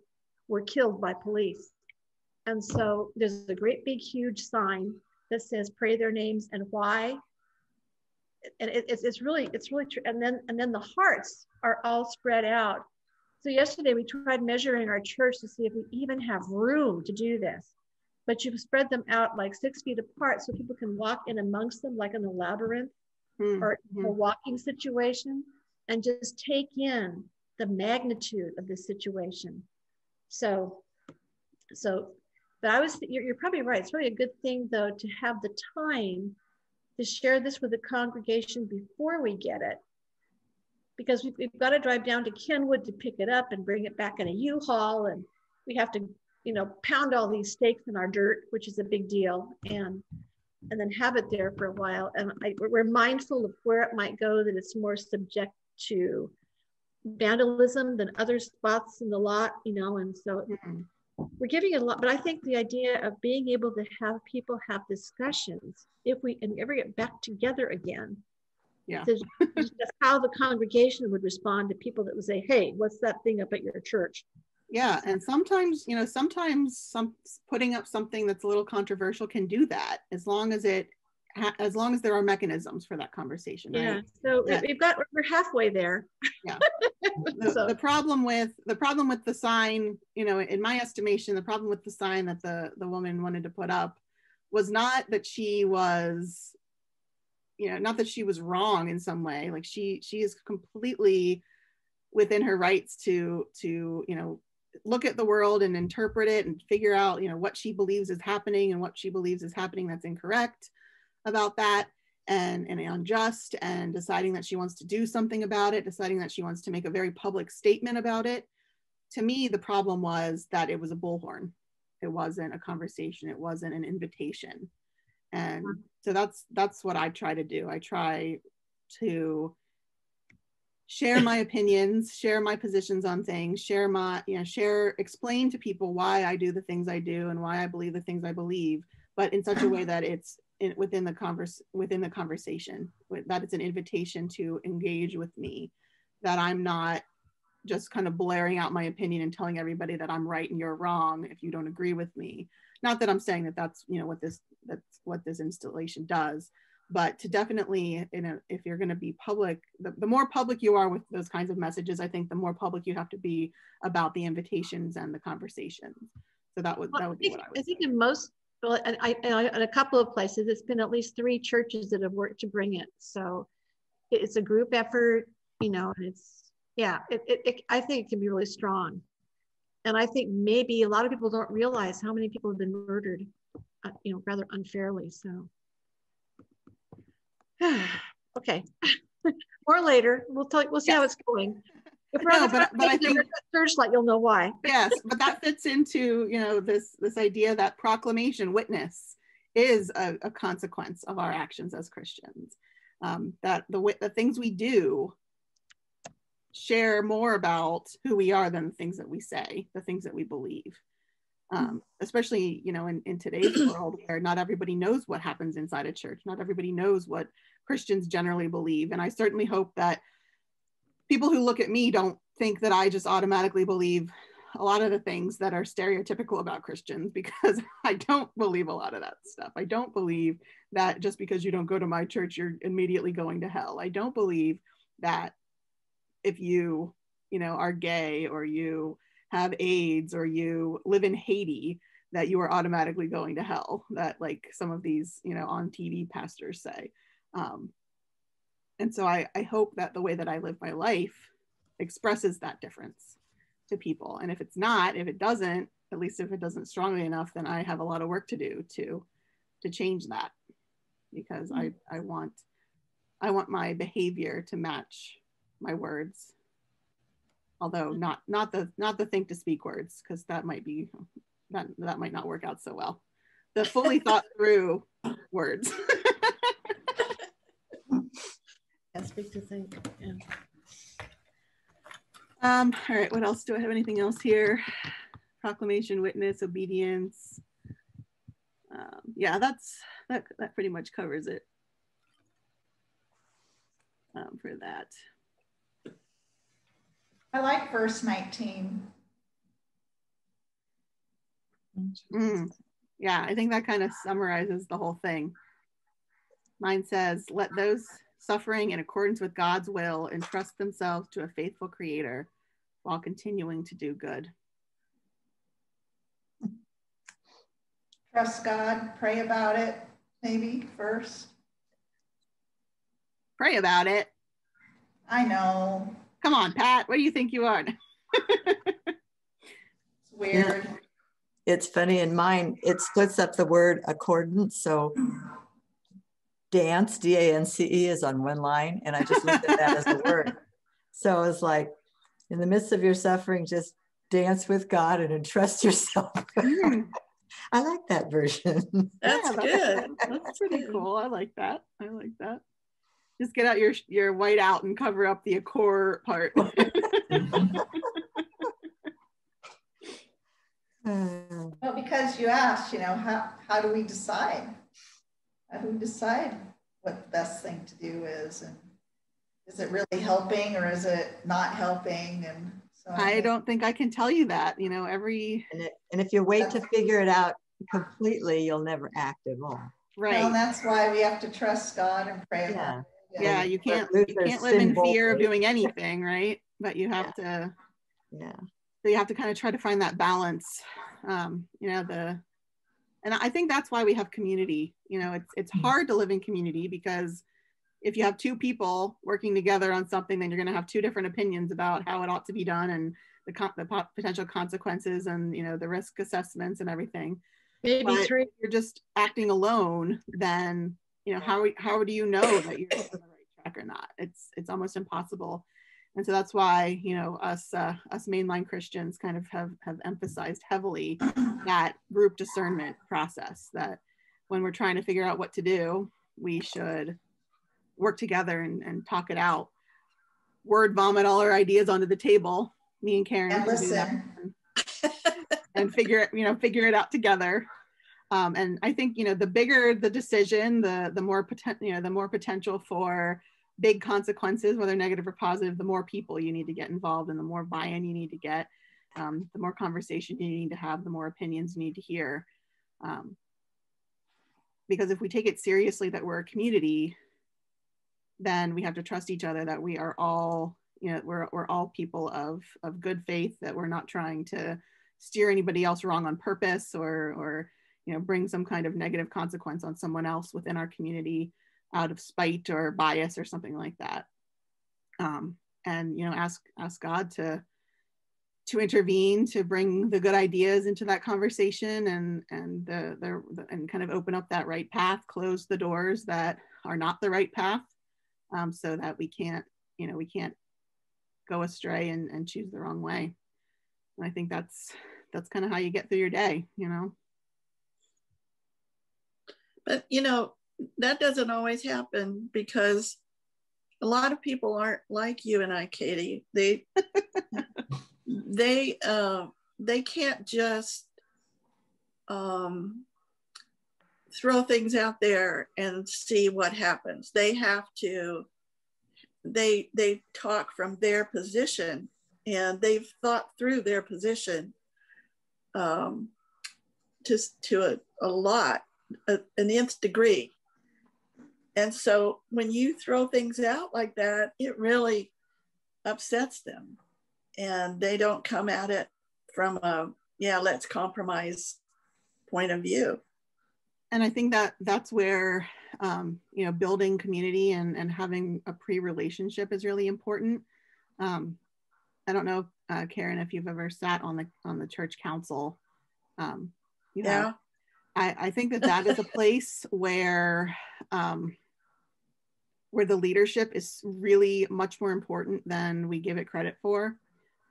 were killed by police. And so there's a great big huge sign that says Pray Their Names and why. And it's really true. And then the hearts are all spread out. So yesterday we tried measuring our church to see if we even have room to do this. But you've spread them out like 6 feet apart so people can walk in amongst them like in a labyrinth or a walking situation, and just take in the magnitude of the situation. But you're probably right. It's really a good thing though to have the time to share this with the congregation before we get it, because we've got to drive down to Kenwood to pick it up and bring it back in a U-Haul, and we have to pound all these stakes in our dirt, which is a big deal, and then have it there for a while. And we're mindful of where it might go, that it's more subject to vandalism than other spots in the lot, and so we're giving it a lot. But I think the idea of being able to have people have discussions, if we ever get back together again, just how the congregation would respond to people that would say, hey, what's that thing up at your church? Yeah, and sometimes putting up something that's a little controversial can do that, as long as there are mechanisms for that conversation. Right? Yeah. So we're halfway there. Yeah. The problem with the sign, in my estimation, the problem with the sign that the woman wanted to put up was not that she was, not that she was wrong in some way. Like she is completely within her rights to look at the world and interpret it and figure out, what she believes is happening and what she believes is happening that's incorrect about that and unjust, and deciding that she wants to do something about it, deciding that she wants to make a very public statement about it. To me, the problem was that it was a bullhorn. It wasn't a conversation. It wasn't an invitation. And so that's what I try to do. I try to share my opinions, share my positions on things, explain to people why I do the things I do and why I believe the things I believe, but in such a way that it's within the conversation, that it's an invitation to engage with me, that I'm not just kind of blaring out my opinion and telling everybody that I'm right and you're wrong if you don't agree with me. Not that I'm saying that that's what this installation does, but to definitely, if you're going to be public, the more public you are with those kinds of messages, I think the more public you have to be about the invitations and the conversations. So that would be what I would say. I think in most, well, in a couple of places, it's been at least 3 churches that have worked to bring it. So it's a group effort, and I think it can be really strong. And I think maybe a lot of people don't realize how many people have been murdered, rather unfairly. So. Okay, more later. We'll see how it's going. If we're on but I think Searchlight, you'll know why. Yes, but that fits into this idea that proclamation, witness, is a consequence of our actions as Christians. That the things we do share more about who we are than the things that we say, the things that we believe. especially, you know, in today's world where not everybody knows what happens inside a church. Not everybody knows what Christians generally believe. And I certainly hope that people who look at me don't think that I just automatically believe a lot of the things that are stereotypical about Christians, because I don't believe a lot of that stuff. I don't believe that just because you don't go to my church, you're immediately going to hell. I don't believe that if you know, are gay, or you have AIDS, or you live in Haiti, that you are automatically going to hell, that like some of these, you know, on TV pastors say. And so I hope that the way that I live my life expresses that difference to people. And if it's not, if it doesn't, at least if it doesn't strongly enough, then I have a lot of work to do to change that, because I want my behavior to match my words. Although not the think to speak words, because that might not work out so well. The fully thought through words. Yeah, speak to think. Yeah. All right, what else? Do I have anything else here? Proclamation, witness, obedience. Yeah, that pretty much covers it for that. I like verse 19. Yeah, I think that kind of summarizes the whole thing. Mine says, let those suffering in accordance with God's will entrust themselves to a faithful creator while continuing to do good. Trust God, pray about it, maybe first. Pray about it. I know. Come on, Pat, what do you think you are? It's weird. Yeah. It's funny, in mine, it splits up the word accordance. So dance, D-A-N-C-E, is on one line, and I just looked at that as a word. So it's like, in the midst of your suffering, just dance with God and entrust yourself. I like that version. That's good. That's pretty cool. I like that. Just get out your white out and cover up the accord part. Well, because you asked, you know, how do we decide? How do we decide what the best thing to do is? And is it really helping, or is it not helping? And so I don't think I can tell you that, you know, and if you wait to figure it out completely, you'll never act at all. Right. Well, and that's why we have to trust God and pray. Yeah. Yeah, you can't live in fear of doing anything, right? But you have to. Yeah. So you have to kind of try to find that balance. You know, and I think that's why we have community. You know, it's hard to live in community, because if you have two people working together on something, then you're going to have two different opinions about how it ought to be done, and the potential consequences, and, you know, the risk assessments and everything. Maybe three. If you're just acting alone, then, you know, how do you know that you're on the right track or not? It's almost impossible. And so that's why, you know, us mainline Christians kind of have emphasized heavily that group discernment process, that when we're trying to figure out what to do, we should work together and talk it out, word vomit all our ideas onto the table, me and Karen, And listen. and figure it out together. And I think, you know, the bigger the decision, the more potential for big consequences, whether negative or positive, the more people you need to get involved, and the more buy-in you need to get, the more conversation you need to have, the more opinions you need to hear. Because if we take it seriously that we're a community, then we have to trust each other, that we are all, you know, we're all people of good faith, that we're not trying to steer anybody else wrong on purpose, or you know, bring some kind of negative consequence on someone else within our community out of spite or bias or something like that. And, you know, ask God to intervene, to bring the good ideas into that conversation, and kind of open up that right path, close the doors that are not the right path, so that we can't go astray and choose the wrong way. And I think that's kind of how you get through your day, you know. But, you know, that doesn't always happen, because a lot of people aren't like you and I, Katie. They can't just throw things out there and see what happens. They have to, they talk from their position, and they've thought through their position to a lot, an nth degree. And so when you throw things out like that, it really upsets them, and they don't come at it from a, yeah, let's compromise point of view. And I think that that's where, you know, building community and having a pre-relationship is really important. I don't know, Karen, if you've ever sat on the church council. Yeah. I think that is a place where the leadership is really much more important than we give it credit for,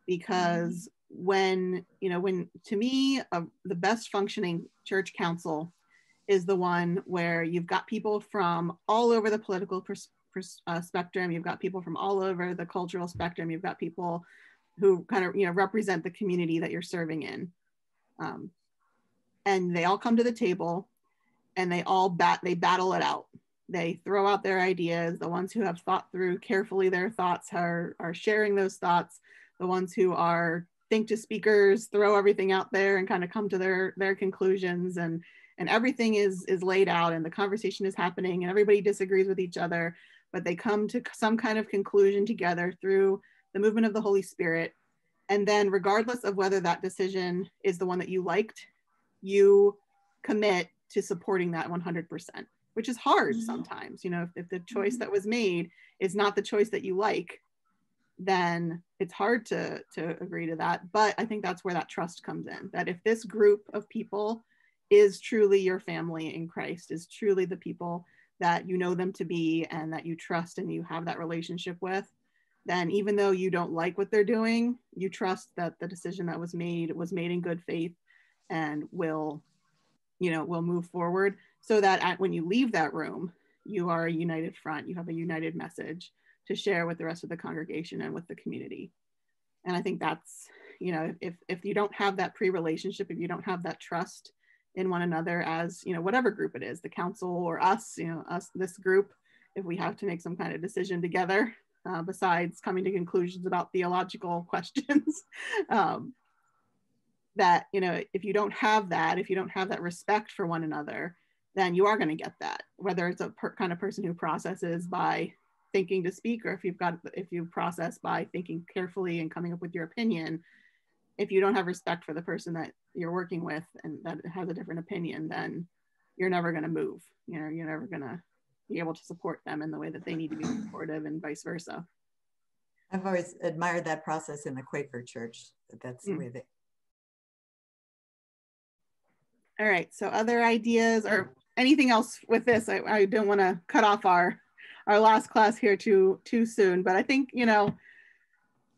because when to me, the best functioning church council is the one where you've got people from all over the political spectrum, you've got people from all over the cultural spectrum, you've got people who kind of, you know, represent the community that you're serving in, and they all come to the table and they battle it out. They throw out their ideas. The ones who have thought through carefully their thoughts are sharing those thoughts. The ones who are think to speakers throw everything out there and kind of come to their conclusions, and everything is laid out and the conversation is happening and everybody disagrees with each other, but they come to some kind of conclusion together through the movement of the Holy Spirit. And then regardless of whether that decision is the one that you liked, you commit to supporting that 100%, which is hard sometimes. You know, if the choice that was made is not the choice that you like, then it's hard to agree to that. But I think that's where that trust comes in, that if this group of people is truly your family in Christ, is truly the people that you know them to be and that you trust and you have that relationship with, then even though you don't like what they're doing, you trust that the decision that was made in good faith and will move forward, so that when you leave that room, you are a united front, you have a united message to share with the rest of the congregation and with the community. And I think that's, you know, if you don't have that pre-relationship, if you don't have that trust in one another, as, you know, whatever group it is, the council or us, you know, this group, if we have to make some kind of decision together, besides coming to conclusions about theological questions, that, you know, if you don't have that respect for one another, then you are going to get that, whether it's a kind of person who processes by thinking to speak, or if you process by thinking carefully and coming up with your opinion. If you don't have respect for the person that you're working with and that has a different opinion, then you're never going to move. You know, you're never going to be able to support them in the way that they need to be supportive, and vice versa. I've always admired that process in the Quaker church. That's the way they. All right, so other ideas or anything else with this? I don't want to cut off our last class here too soon, but I think, you know,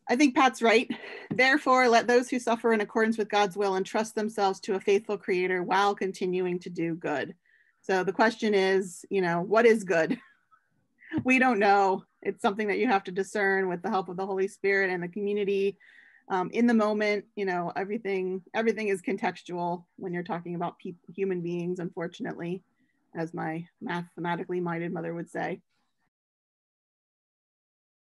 I think Pat's right. Therefore, let those who suffer in accordance with God's will entrust themselves to a faithful creator while continuing to do good. So the question is, you know, what is good? We don't know. It's something that you have to discern with the help of the Holy Spirit and the community. In the moment, you know, everything is contextual when you're talking about human beings, unfortunately, as my mathematically minded mother would say.